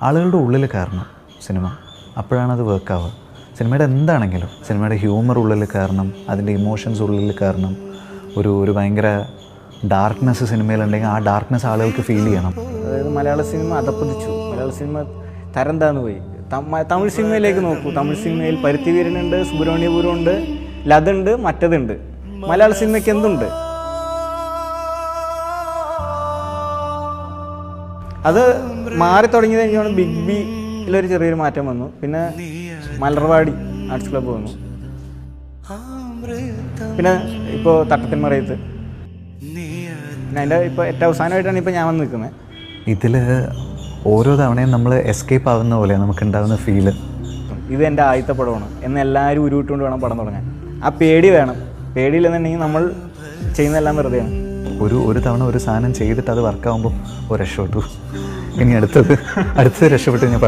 ആളുകളുടെ ഉള്ളിൽ കയറണം സിനിമ, അപ്പോഴാണ് അത് വർക്കാവുക. സിനിമയുടെ എന്താണെങ്കിലും സിനിമയുടെ ഹ്യൂമർ ഉള്ളിൽ കയറണം, അതിൻ്റെ ഇമോഷൻസ് ഉള്ളിൽ കയറണം. ഒരു ഭയങ്കര ഡാർക്ക്നെസ് സിനിമയിലുണ്ടെങ്കിൽ ആ ഡാർക്ക്നെസ് ആളുകൾക്ക് ഫീൽ ചെയ്യണം. അതായത് മലയാള സിനിമ അധപ്പതിച്ചു, മലയാള സിനിമ തരം താന്നു പോയി. തമിഴ് സിനിമയിലേക്ക് നോക്കൂ, തമിഴ് സിനിമയിൽ പരുത്തിവീരനുണ്ട്, സുബ്രഹ്മണ്യപുരമുണ്ട്, ലതുണ്ട്, മറ്റതുണ്ട്. മലയാള സിനിമയ്ക്ക് എന്തുണ്ട്? അത് മാറി തുടങ്ങിയത് കഴിഞ്ഞാണ് ബിഗ് ബിയിലൊരു ചെറിയൊരു മാറ്റം വന്നു. പിന്നെ മലർവാടി ആർട്സ് ക്ലബ്ബ് വന്നു. പിന്നെ ഇപ്പോൾ തട്ടത്തിൻ മറയത്ത്. പിന്നെ അതിൻ്റെ ഇപ്പോൾ ഏറ്റവും അവസാനമായിട്ടാണ് ഇപ്പോൾ ഞാൻ വന്ന് നിൽക്കുന്നത്. ഇതിൽ ഓരോ തവണയും നമ്മൾ എസ്കേപ്പ് ആവുന്ന പോലെ നമുക്കുണ്ടാകുന്ന ഫീല്. ഇത് എൻ്റെ ആദ്യത്തെ പടമാണ് എന്ന് എല്ലാവരും ഉരുവിട്ടുകൊണ്ട് വേണം പടം തുടങ്ങാൻ. ആ പേടി വേണം. പേടിയില്ലെന്നുണ്ടെങ്കിൽ നമ്മൾ ചെയ്യുന്നതെല്ലാം വെറുതെയാണ്. ഒരു തവണ ഒരു സാധനം ചെയ്തിട്ട് അത് വർക്കാവുമ്പോൾ രക്ഷപ്പെട്ടു. ഇനി അടുത്തത് രക്ഷപ്പെട്ട് ഞാൻ